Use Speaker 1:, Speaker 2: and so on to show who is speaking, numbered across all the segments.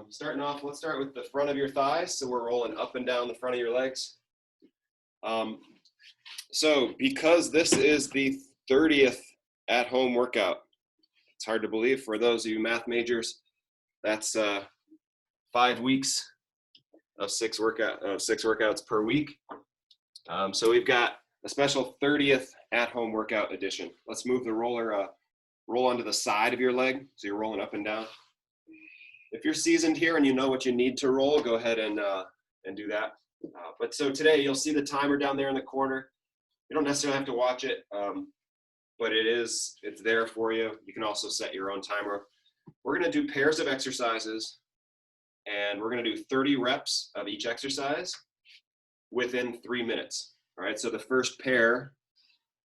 Speaker 1: Starting off, let's start with the front of your thighs. So we're rolling up and down the front of your legs. So because this is the 30th at-home workout, it's hard to believe for those of you math majors, that's 5 weeks of six workouts per week. So we've got a special 30th at-home workout edition. Let's move the roller, roll onto the side of your leg. So you're rolling up and down. If you're seasoned here and you know what you need to roll, go ahead and do that. But so today you'll see the timer down there in the corner. You don't necessarily have to watch it, but it's there for you. You can also set your own timer. We're gonna do pairs of exercises, and we're gonna do 30 reps of each exercise within 3 minutes. All right, so the first pair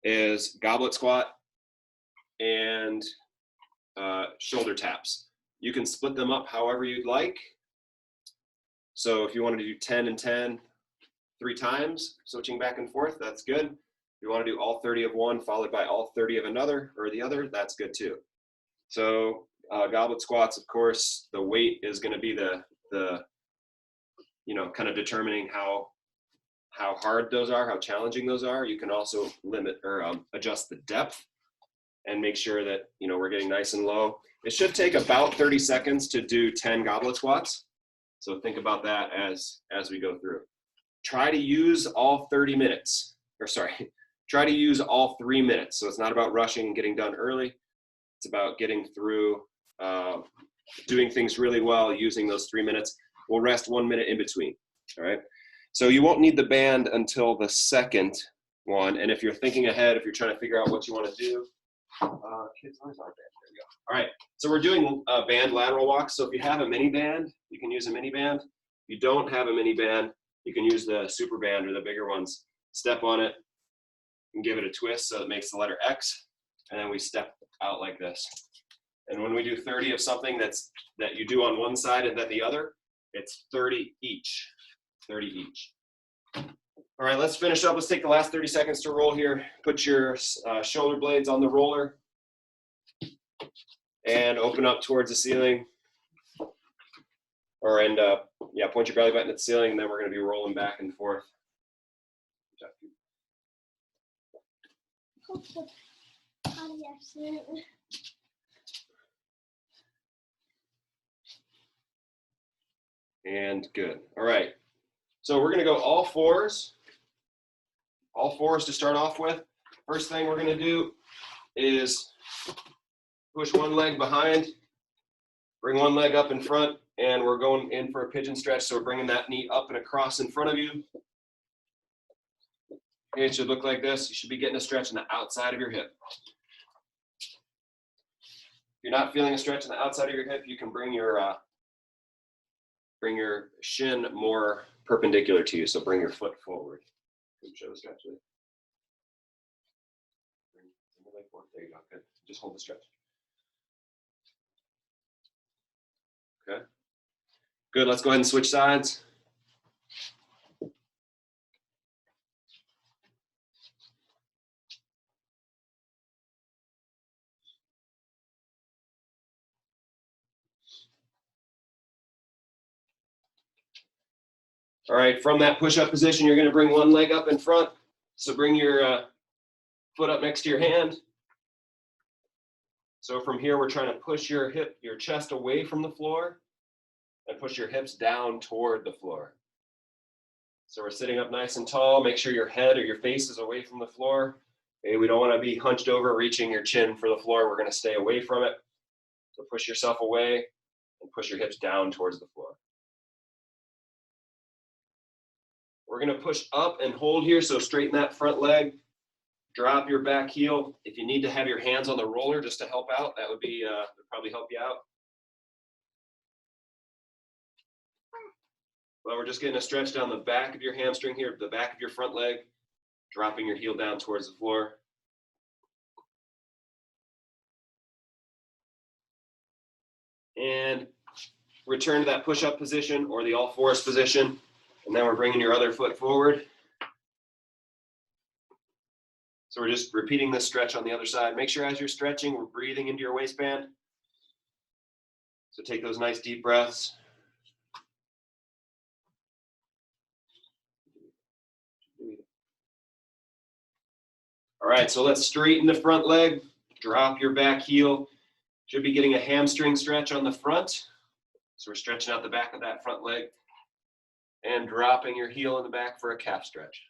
Speaker 1: is goblet squat and shoulder taps. You can split them up however you'd like. So if you want to do 10 and 10 3 times, switching back and forth, that's good. If you want to do all 30 of one followed by all 30 of another or the other, that's good too. So goblet squats, of course, the weight is going to be the kind of determining how hard those are, how challenging those are. You can also limit or adjust the depth and make sure that we're getting nice and low. It should take about 30 seconds to do 10 goblet squats. So think about that as we go through. Try to use all 30 minutes, try to use all 3 minutes. So it's not about rushing and getting done early. It's about getting through, doing things really well using those 3 minutes. We'll rest 1 minute in between, all right? So you won't need the band until the second one. And if you're thinking ahead, if you're trying to figure out what you want to do, kids, where's our band? There we go. All right, so we're doing band lateral walks. So if you have a mini band, you can use a mini band. If you don't have a mini band, you can use the super band or the bigger ones. Step on it and give it a twist so it makes the letter X, and then we step out like this. And when we do 30 of something that you do on one side and then the other, it's 30 each. 30 each. All right, let's finish up. Let's take the last 30 seconds to roll here. Put your shoulder blades on the roller and open up towards the ceiling. Point your belly button at the ceiling, and then we're going to be rolling back and forth. And good. All right. So we're going to go all fours to start off with. First thing we're going to do is push one leg behind, bring one leg up in front, and we're going in for a pigeon stretch. So we're bringing that knee up and across in front of you. Okay, it should look like this. You should be getting a stretch on the outside of your hip. If you're not feeling a stretch on the outside of your hip, you can bring your shin more perpendicular to you. So bring your foot forward. Show the stretch. There you go. Good. Just hold the stretch. Okay. Good. Let's go ahead and switch sides. All right, from that push-up position, you're going to bring one leg up in front. So bring your foot up next to your hand. So from here, we're trying to push your chest away from the floor and push your hips down toward the floor. So we're sitting up nice and tall. Make sure your head or your face is away from the floor. Okay, we don't want to be hunched over, reaching your chin for the floor. We're going to stay away from it. So push yourself away and push your hips down towards the floor. We're going to push up and hold here, so straighten that front leg. Drop your back heel. If you need to have your hands on the roller just to help out, that would probably help you out. Well, we're just getting a stretch down the back of your hamstring here, the back of your front leg, dropping your heel down towards the floor. And return to that push-up position or the all-fours position. And then we're bringing your other foot forward. So we're just repeating this stretch on the other side. Make sure as you're stretching, we're breathing into your waistband. So take those nice deep breaths. All right, so let's straighten the front leg, drop your back heel. Should be getting a hamstring stretch on the front. So we're stretching out the back of that front leg and dropping your heel in the back for a calf stretch.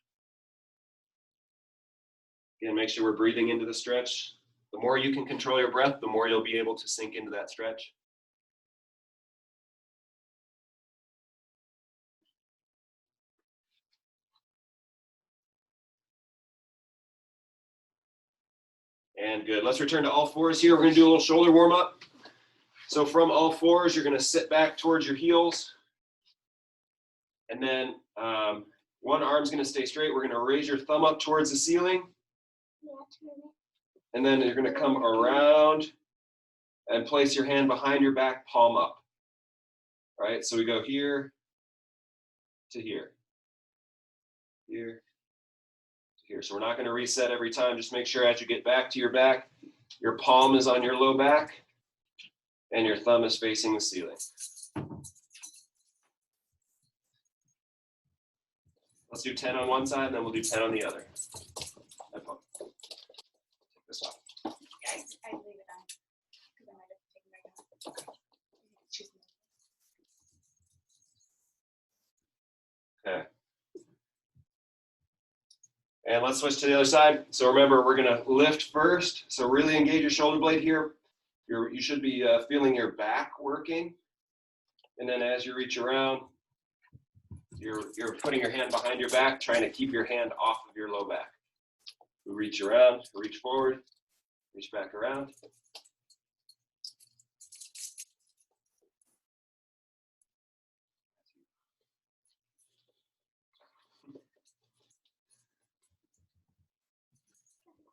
Speaker 1: Again, make sure we're breathing into the stretch. The more you can control your breath, the more you'll be able to sink into that stretch. And good. Let's return to all fours here. We're going to do a little shoulder warm up. So from all fours, you're going to sit back towards your heels. And then one arm's going to stay straight. We're going to raise your thumb up towards the ceiling. And then you're going to come around and place your hand behind your back, palm up. All right, so we go here to here. Here to here. So we're not going to reset every time. Just make sure as you get back to your back, your palm is on your low back and your thumb is facing the ceiling. Let's do 10 on one side, and then we'll do 10 on the other. Take this off.
Speaker 2: I leave it on because I might have taken it right now.
Speaker 1: Okay. And let's switch to the other side. So remember, we're going to lift first. So really engage your shoulder blade here. You should be feeling your back working. And then as you reach around, you're putting your hand behind your back, trying to keep your hand off of your low back. We reach around, reach forward, reach back around.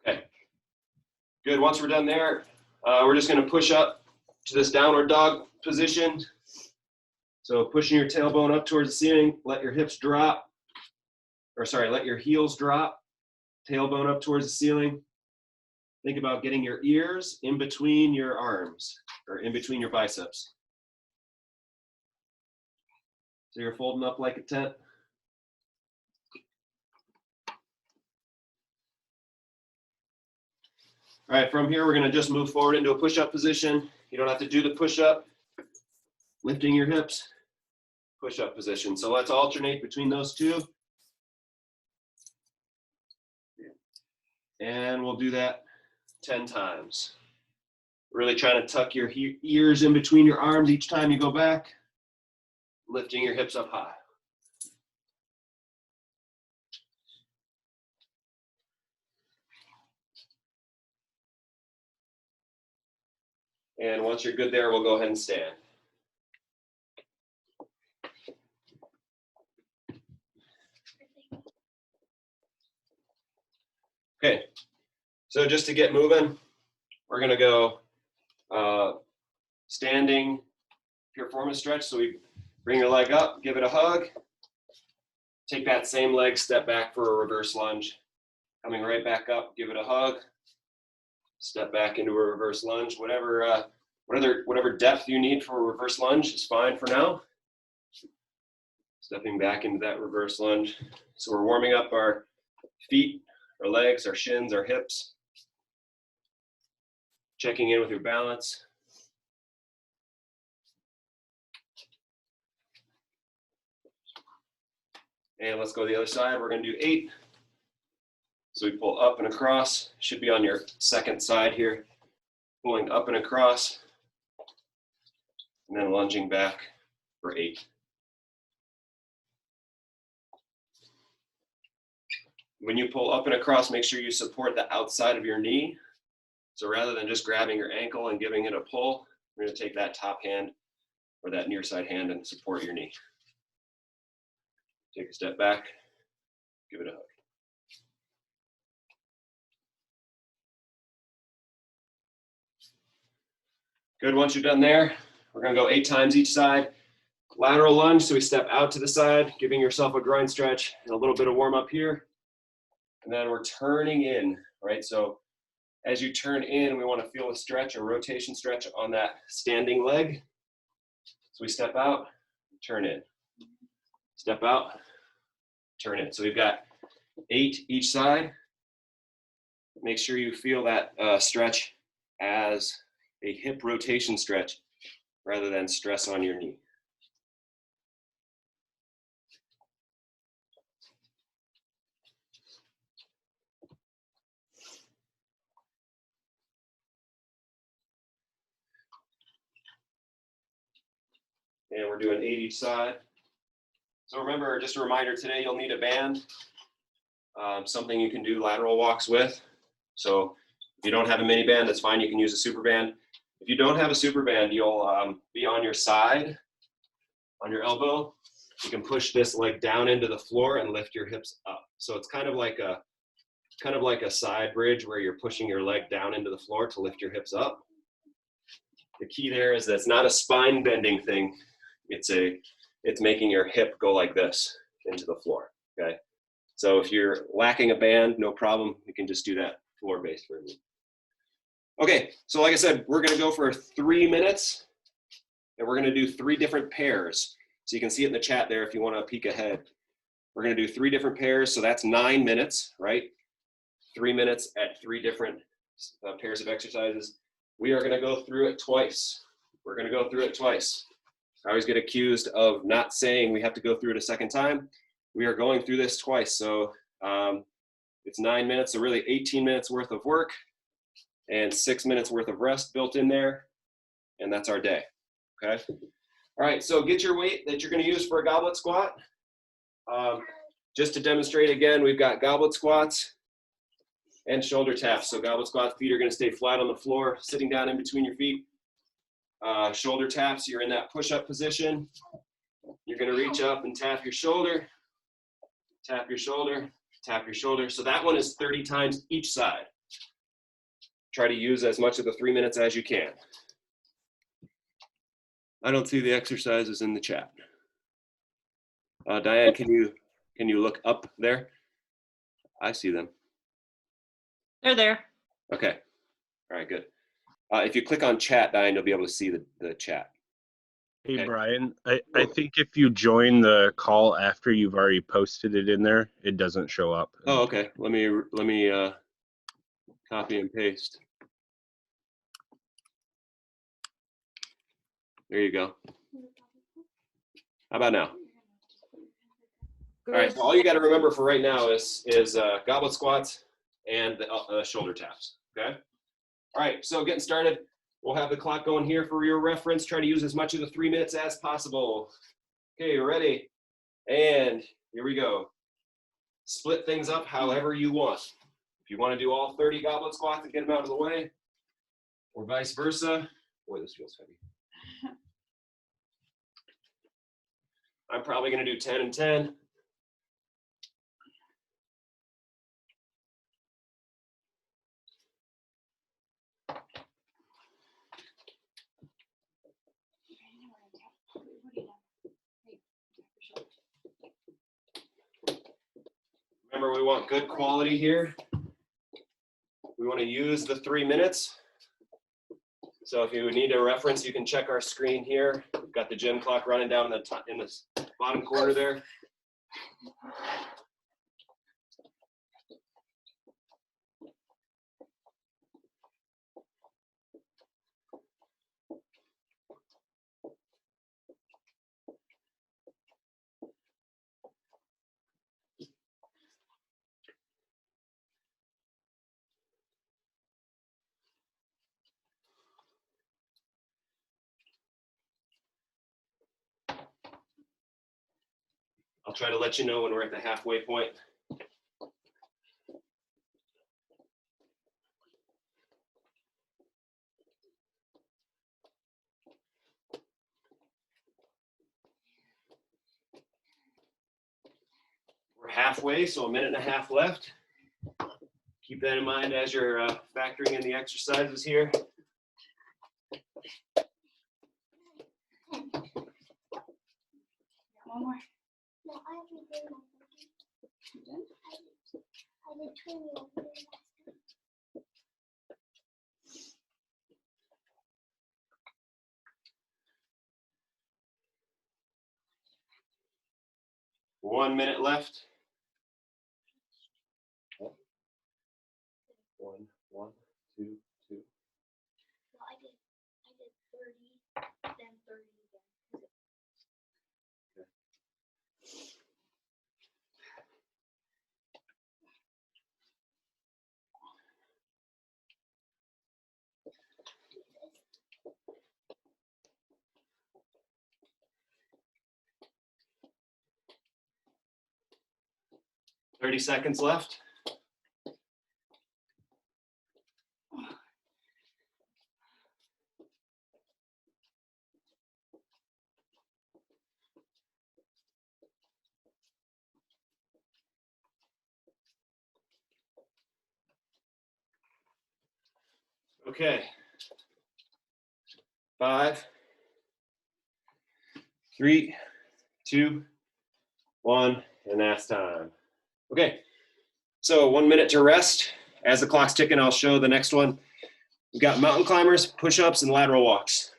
Speaker 1: Okay, good. Once we're done there, we're just going to push up to this downward dog position. So pushing your tailbone up towards the ceiling, let your hips drop, let your heels drop, tailbone up towards the ceiling. Think about getting your ears in between your arms or in between your biceps. So you're folding up like a tent. All right, from here, we're going to just move forward into a push-up position. You don't have to do the push-up. Lifting your hips, push-up position. So let's alternate between those two. And we'll do that 10 times. Really trying to tuck your ears in between your arms each time you go back. Lifting your hips up high. And once you're good there, we'll go ahead and stand. Okay, so just to get moving, we're going to go standing piriformis stretch. So we bring your leg up, give it a hug. Take that same leg, step back for a reverse lunge. Coming right back up, give it a hug. Step back into a reverse lunge. Whatever depth you need for a reverse lunge is fine for now. Stepping back into that reverse lunge. So we're warming up our feet, our legs, our shins, our hips. Checking in with your balance. And let's go to the other side. We're going to do 8. So we pull up and across. Should be on your second side here. Pulling up and across. And then lunging back for 8. When you pull up and across, make sure you support the outside of your knee. So rather than just grabbing your ankle and giving it a pull, we're going to take that top hand or that near side hand and support your knee. Take a step back, give it a hug. Good, once you're done there, we're going to go 8 times each side. Lateral lunge, so we step out to the side, giving yourself a groin stretch and a little bit of warm up here. And then we're turning in, right? So as you turn in, we want to feel a stretch, a rotation stretch on that standing leg. So we step out, turn in. Step out, turn in. So we've got 8 each side. Make sure you feel that stretch as a hip rotation stretch rather than stress on your knee. And we're doing 8 each side. So remember, just a reminder, today you'll need a band, something you can do lateral walks with. So if you don't have a mini band, that's fine. You can use a super band. If you don't have a super band, you'll be on your side, on your elbow. You can push this leg down into the floor and lift your hips up. So it's kind of like a side bridge where you're pushing your leg down into the floor to lift your hips up. The key there is that it's not a spine bending thing. It's making your hip go like this into the floor, okay? So if you're lacking a band, no problem. You can just do that floor-based version. Okay, so like I said, we're gonna go for 3 minutes, and we're gonna do 3 different pairs. So you can see it in the chat there if you wanna peek ahead. We're gonna do 3 different pairs, so that's 9 minutes, right? 3 minutes at 3 different pairs of exercises. We are gonna go through it twice. We're gonna go through it twice. I always get accused of not saying we have to go through it a second time. We are going through this twice, so it's 9 minutes, so really 18 minutes worth of work and 6 minutes worth of rest built in there, and that's our day, okay? All right, so get your weight that you're gonna use for a goblet squat. Just to demonstrate again, we've got goblet squats and shoulder taps. So goblet squats, feet are gonna stay flat on the floor, sitting down in between your feet. Shoulder taps, you're in that push-up position. You're gonna reach up and tap your shoulder, tap your shoulder, tap your shoulder. So that one is 30 times each side. Try to use as much of the 3 minutes as you can. I don't see the exercises in the chat. Diane, can you look up there? I see them.
Speaker 3: They're there.
Speaker 1: Okay, all right, good. If you click on chat, Diane, you'll be able to see the chat.
Speaker 4: Hey,
Speaker 1: Okay.
Speaker 4: Brian, I think if you join the call after you've already posted it in there, it doesn't show up.
Speaker 1: Oh, okay. Let me copy and paste. There you go. How about now? All right, so all you got to remember for right now is goblet squats and the shoulder taps, okay? All right, so getting started. We'll have the clock going here for your reference. Try to use as much of the 3 minutes as possible. Okay, ready? And here we go. Split things up however you want. If you want to do all 30 goblet squats and get them out of the way, or vice versa. Boy, this feels heavy. I'm probably going to do 10 and 10. Remember, we want good quality here. We want to use the 3 minutes. So if you need a reference, you can check our screen here. We've got the gym clock running down in the bottom corner there. I'll try to let you know when we're at the halfway point. We're halfway, so 1.5 minutes left. Keep that in mind as you're factoring in the exercises here.
Speaker 2: One more.
Speaker 5: No, I already did my cooking.
Speaker 2: You did?
Speaker 5: I did 20 over there last time.
Speaker 1: One minute left. 4, 30 seconds left. Okay. 5, 3, 2, 1, and that's time. Okay, so 1 minute to rest. As the clock's ticking, I'll show the next one. We've got mountain climbers, push-ups, and lateral walks.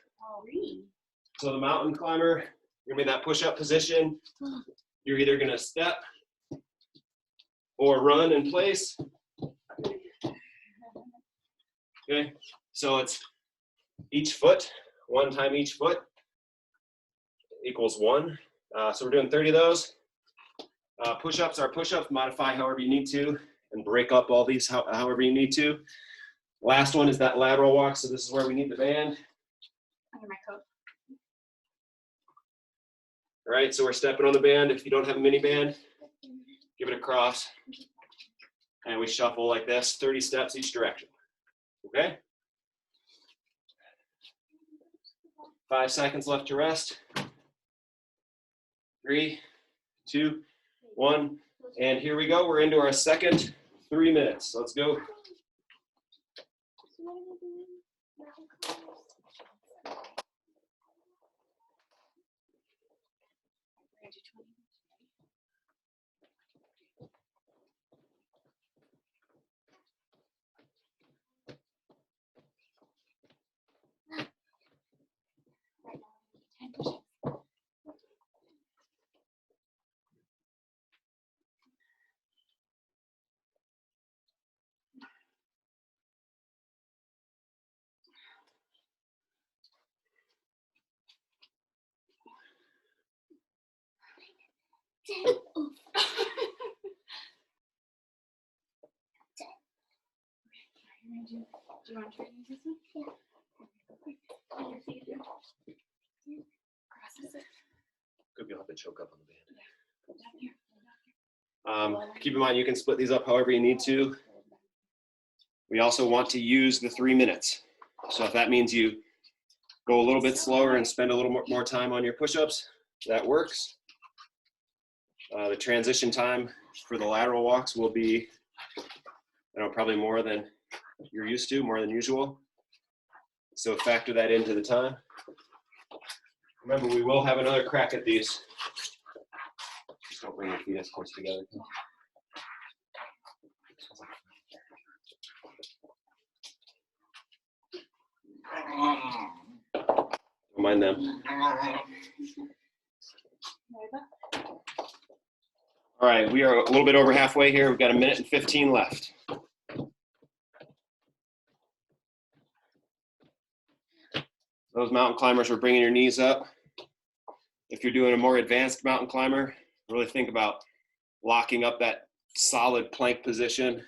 Speaker 1: So the mountain climber, you're gonna be in that push-up position. You're either gonna step or run in place. Okay, so it's each foot, 1 time each foot equals 1. So we're doing 30 of those. Push-ups are push-ups, modify however you need to, and break up all these however you need to. Last one is that lateral walk, so this is where we need the band.
Speaker 2: Under my coat.
Speaker 1: All right, so we're stepping on the band. If you don't have a mini band, give it a cross. And we shuffle like this, 30 steps each direction. Okay? 5 seconds left to rest. 3, 2, 1, and here we go. We're into our second 3 minutes. Let's go.
Speaker 5: So what are we doing? Mountain climbers.
Speaker 2: Right now, 10 push-ups. Do you want to try to use this one? Yeah. Your feet here. Crosses it.
Speaker 1: Could be able to choke up on the band.
Speaker 2: Go down here. Go down here.
Speaker 1: Keep in mind, you can split these up however you need to. We also want to use the 3 minutes. So if that means you go a little bit slower and spend a little more time on your push-ups, that works. The transition time for the lateral walks will be, probably more than you're used to, more than usual. So factor that into the time. Remember, we will have another crack at these. Just don't bring your feet as close together. Don't mind them. All right, we are a little bit over halfway here. We've got 1 minute and 15 left. Those mountain climbers are bringing your knees up. If you're doing a more advanced mountain climber, really think about locking up that solid plank position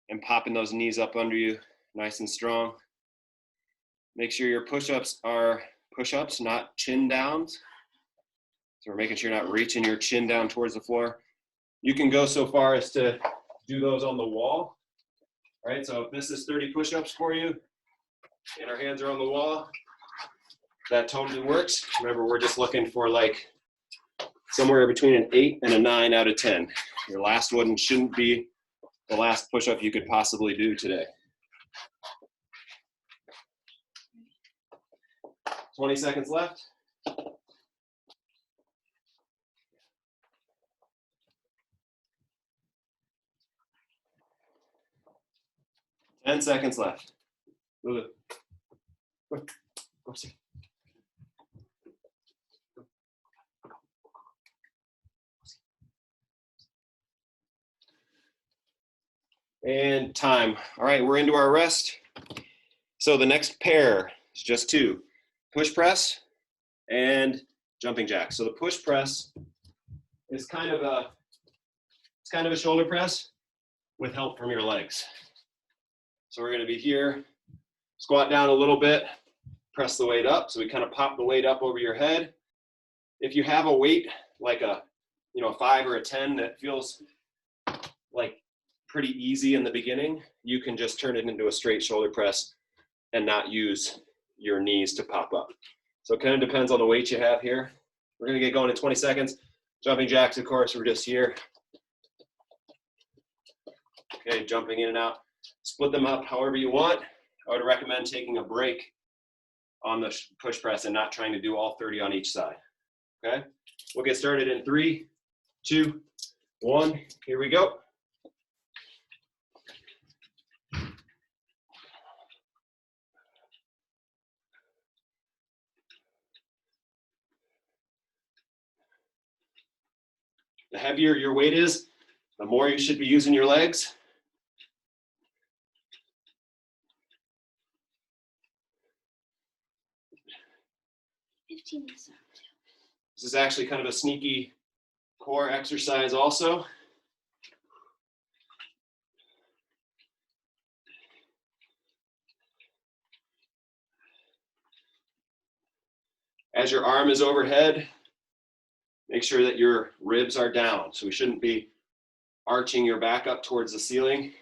Speaker 1: and popping those knees up under you nice and strong. Make sure your push-ups are push-ups, not chin downs. So we're making sure you're not reaching your chin down towards the floor. You can go so far as to do those on the wall. All right, so if this is 30 push-ups for you, and our hands are on the wall, that totally works. Remember, we're just looking for like somewhere between an 8 and a 9 out of 10. Your last one shouldn't be the last push-up you could possibly do today. 20 seconds left. Ten seconds left. Move it. Go. And time. All right, we're into our rest. So the next pair is just 2. Push press and jumping jack. So the push press is kind of a shoulder press with help from your legs. So we're going to be here, squat down a little bit, press the weight up. So we kind of pop the weight up over your head. If you have a weight like a a 5 or a 10 that feels like pretty easy in the beginning, you can just turn it into a straight shoulder press and not use your knees to pop up. So it kind of depends on the weight you have here. We're gonna get going in 20 seconds. Jumping jacks, of course, we're just here. Okay, jumping in and out. Split them up however you want. I would recommend taking a break on the push press and not trying to do all 30 on each side. Okay, we'll get started in 3, 2, 1. Here we go. The heavier your weight is, the more you should be using your legs. This is actually kind of a sneaky core exercise also. As your arm is overhead, make sure that your ribs are down. So we shouldn't be arching your back up towards the ceiling.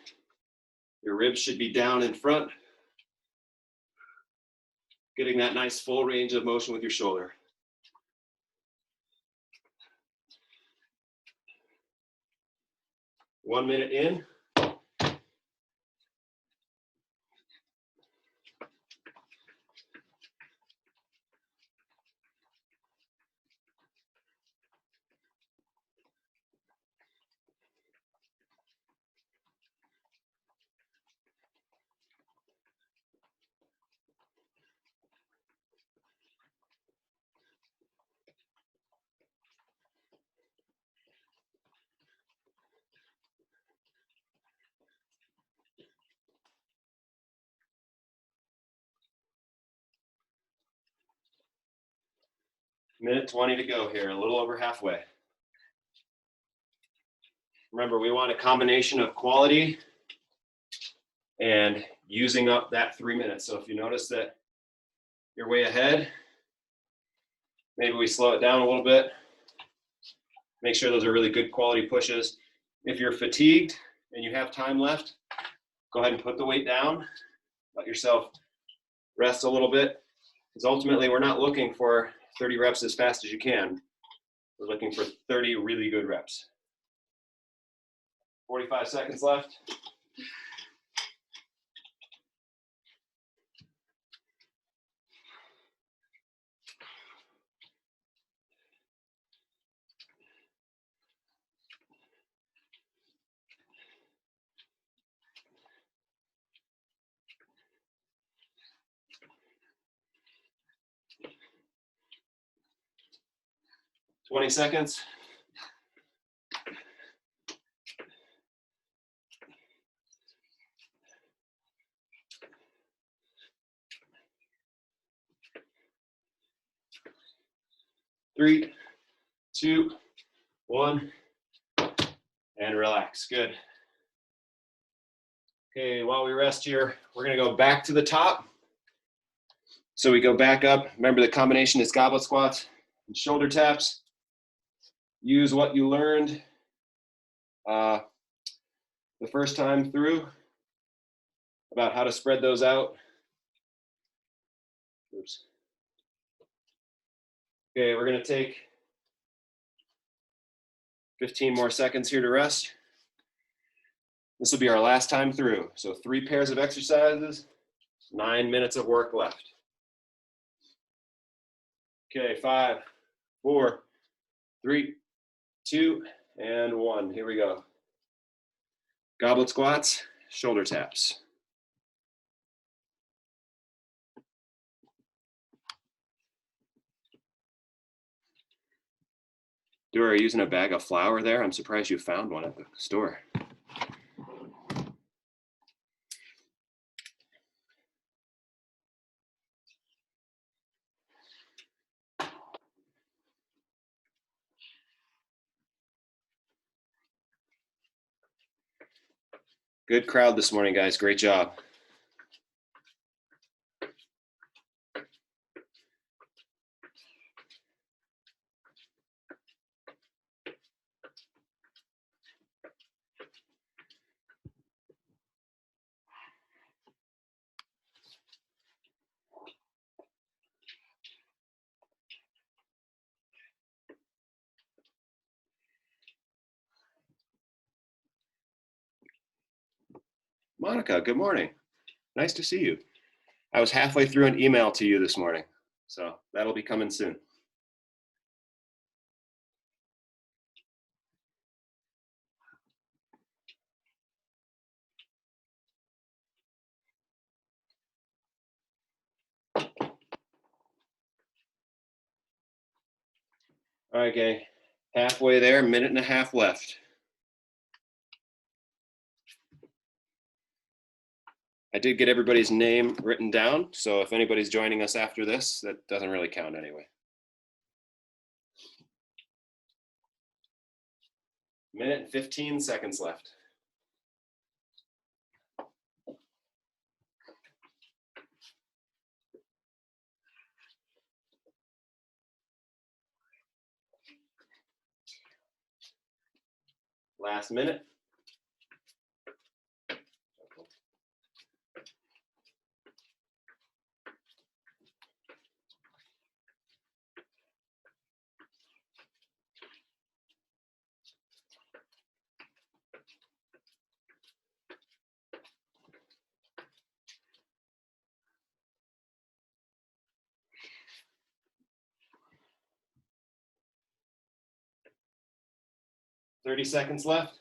Speaker 1: Your ribs should be down in front, getting that nice full range of motion with your shoulder. One minute in. Minute 20 to go here, a little over halfway. Remember, we want a combination of quality and using up that 3 minutes. So if you notice that you're way ahead, maybe we slow it down a little bit. Make sure those are really good quality pushes. If you're fatigued and you have time left, go ahead and put the weight down. Let yourself rest a little bit. Because ultimately, we're not looking for 30 reps as fast as you can. We're looking for 30 really good reps. 45 seconds left. Twenty seconds. Three, 2, 1, and relax. Good. Okay, while we rest here, we're gonna go back to the top. So we go back up. Remember, the combination is goblet squats and shoulder taps. Use what you learned the first time through about how to spread those out. Oops. Okay, we're gonna take 15 more seconds here to rest. This will be our last time through. So 3 pairs of exercises, 9 minutes of work left. Okay, 5, 4, 3, 2, and 1. Here we go. Goblet squats, shoulder taps. Dora, are you using a bag of flour there? I'm surprised you found one at the store. Good crowd this morning, guys. Great job. Monica, good morning. Nice to see you. I was halfway through an email to you this morning, so that'll be coming soon. All right, gang. Halfway there, minute and a half left. I did get everybody's name written down, so if anybody's joining us after this, that doesn't really count anyway. Minute and 15 seconds left. Last minute. Thirty seconds left.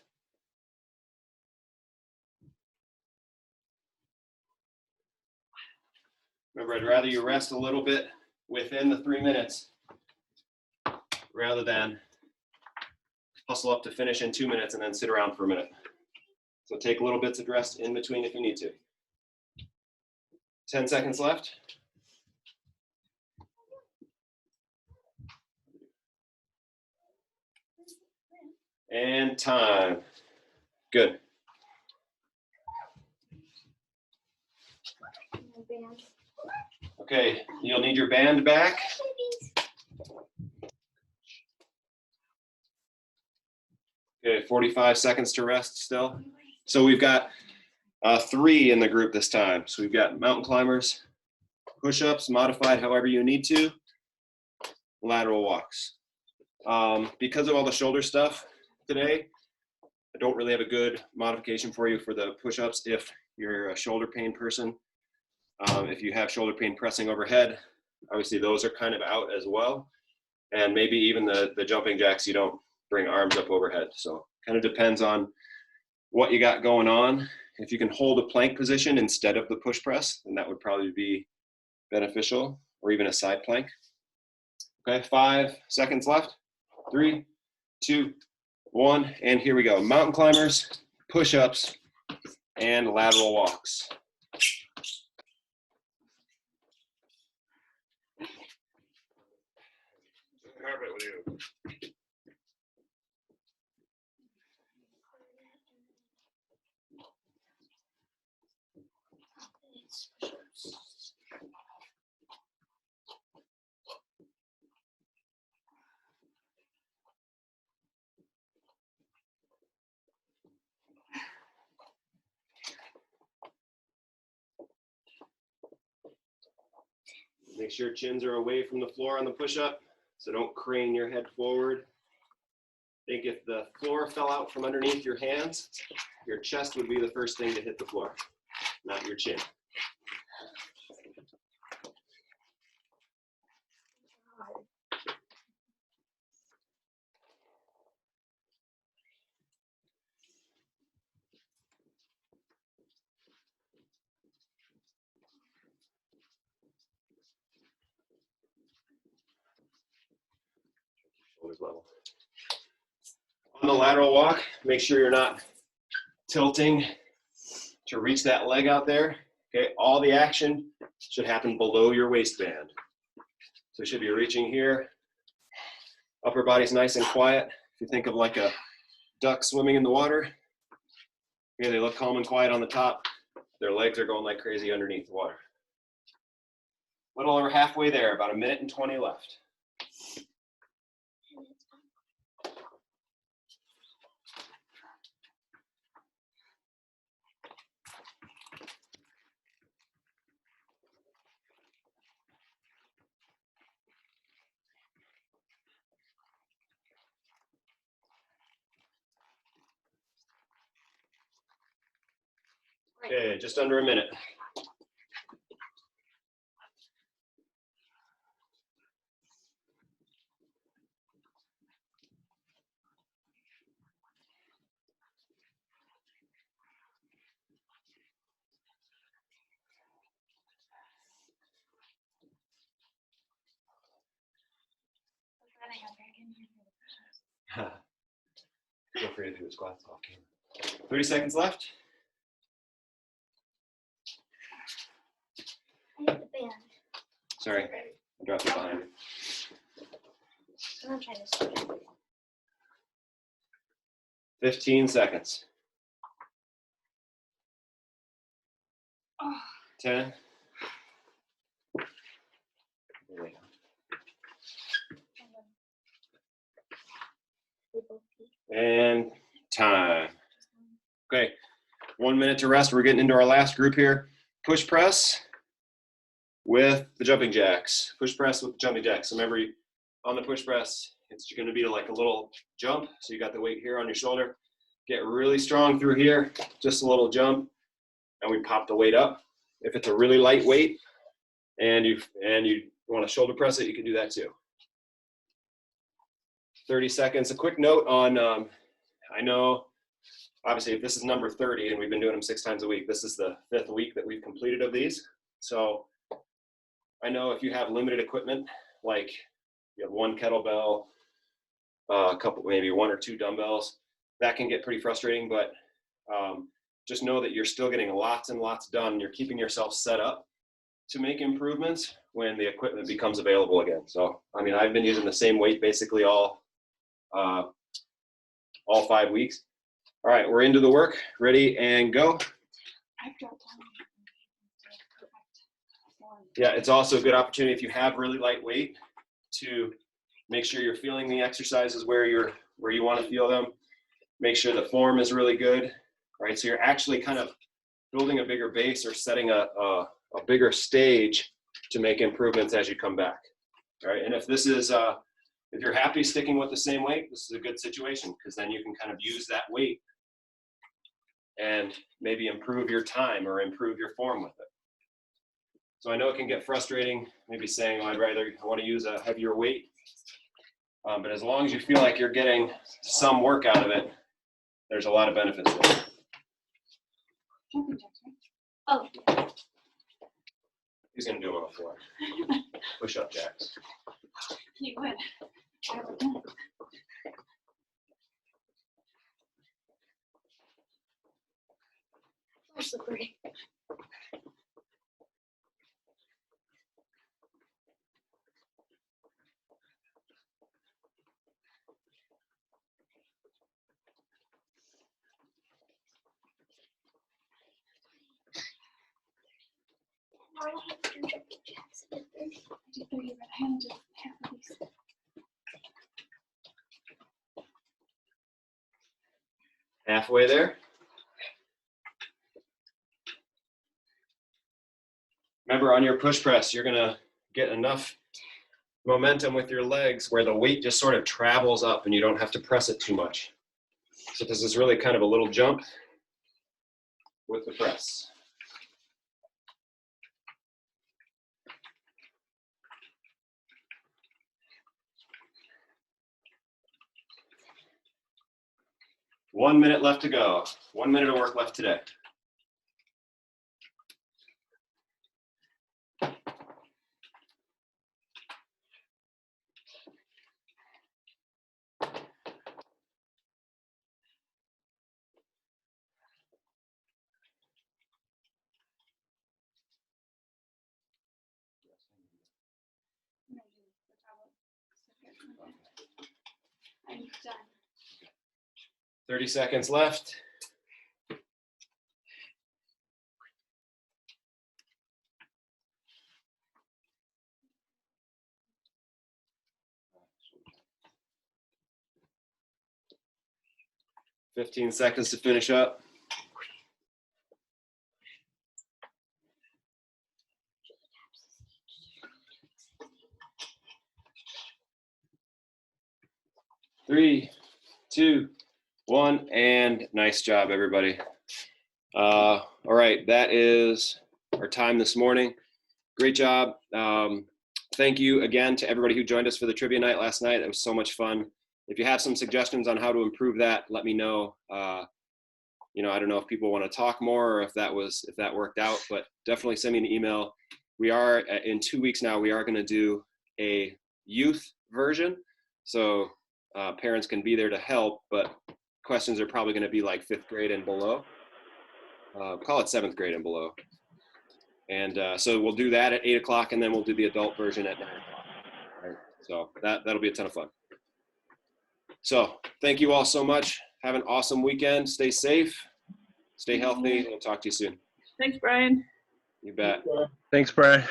Speaker 1: Remember, I'd rather you rest a little bit within the 3 minutes rather than hustle up to finish in 2 minutes and then sit around for a minute. So take little bits of rest in between if you need to. 10 seconds left. And time. Good. Okay, you'll need your band back. Okay, 45 seconds to rest still. So we've got 3 in the group this time. So we've got mountain climbers, push-ups, modified however you need to, lateral walks. Because of all the shoulder stuff today, I don't really have a good modification for you for the push-ups if you're a shoulder pain person. If you have shoulder pain pressing overhead, obviously those are kind of out as well. And maybe even the jumping jacks, you don't bring arms up overhead. So kind of depends on what you got going on. If you can hold a plank position instead of the push press, then that would probably be beneficial, or even a side plank. Okay, 5 seconds left. 3, 2, 1, and here we go. Mountain climbers, push-ups, and lateral walks. With you. Make sure chins are away from the floor on the push-up, so don't crane your head forward. Think if the floor fell out from underneath your hands, your chest would be the first thing to hit the floor, not your chin. Shoulders level. On the lateral walk, make sure you're not tilting to reach that leg out there. Okay, all the action should happen below your waistband. So you should be reaching here. Upper body's nice and quiet. If you think of like a duck swimming in the water, okay, they look calm and quiet on the top. Their legs are going like crazy underneath the water. A little over halfway there, about 1 minute and 20 left. Okay, just under a minute.
Speaker 2: Glad I got back in here for the push-ups.
Speaker 1: Feel free to do the squats off camera. 30 seconds left.
Speaker 5: I hit the band.
Speaker 1: Sorry, I dropped it behind me.
Speaker 5: I'm gonna try this again.
Speaker 1: 15 seconds.
Speaker 2: Oh,
Speaker 1: 10.
Speaker 5: We both peaked.
Speaker 1: And time. Okay, 1 minute to rest. We're getting into our last group here. Push press with the jumping jacks. Push press with the jumping jacks. So remember, on the push press, it's going to be like a little jump. So you got the weight here on your shoulder. Get really strong through here, just a little jump, and we pop the weight up. If it's a really light weight and you want to shoulder press it, you can do that too. 30 seconds. A quick note on, I know, obviously, if this is number 30 and we've been doing them 6 times a week, this is the 5th week that we've completed of these. So I know if you have limited equipment, like you have 1 kettlebell, a couple, maybe 1 or 2 dumbbells, that can get pretty frustrating, but just know that you're still getting lots and lots done. You're keeping yourself set up to make improvements when the equipment becomes available again. So, I mean, I've been using the same weight basically all 5 weeks. All right, we're into the work. Ready and go.
Speaker 2: I've dropped down. Perfect form.
Speaker 1: Yeah, it's also a good opportunity if you have really light weight to make sure you're feeling the exercises where you want to feel them. Make sure the form is really good, right? So you're actually kind of building a bigger base or setting a bigger stage to make improvements as you come back, all right? And if this is, if you're happy sticking with the same weight, this is a good situation because then you can kind of use that weight and maybe improve your time or improve your form with it. So I know it can get frustrating, maybe saying, oh, I want to use a heavier weight. But as long as you feel like you're getting some work out of it, there's a lot of benefits there.
Speaker 2: Jumping jacks, right?
Speaker 5: Oh,
Speaker 1: He's going to do it on the floor. Push-up jacks.
Speaker 2: You would. I would not.
Speaker 5: so slippery. Now I have to do jumping jacks at 30.
Speaker 2: I did 30, but I had to do half of these.
Speaker 1: Halfway there. Remember, on your push press, you're going to get enough momentum with your legs where the weight just sort of travels up and you don't have to press it too much. So this is really kind of a little jump with the press. One minute left to go. 1 minute of work left today.
Speaker 2: I'm gonna do the towel. I'm done.
Speaker 1: 30 seconds left. $15 seconds to finish up. Three, two, one, and nice job, everybody. All right, that is our time this morning. Great job. Thank you again to everybody who joined us for the trivia night last night. It was so much fun. If you have some suggestions on how to improve that, let me know. I don't know if people want to talk more or if that worked out, but definitely send me an email. We are in 2 weeks now. We are going to do a youth version, so parents can be there to help, but questions are probably going to be like 5th grade and below. Call it 7th grade and below. And so we'll do that at 8 o'clock, and then we'll do the adult version at 9 o'clock. Right? So that'll be a ton of fun. So thank you all so much. Have an awesome weekend. Stay safe. Stay healthy. We'll talk to you soon.
Speaker 3: Thanks, Brian.
Speaker 1: You bet.
Speaker 4: Thanks, Brian.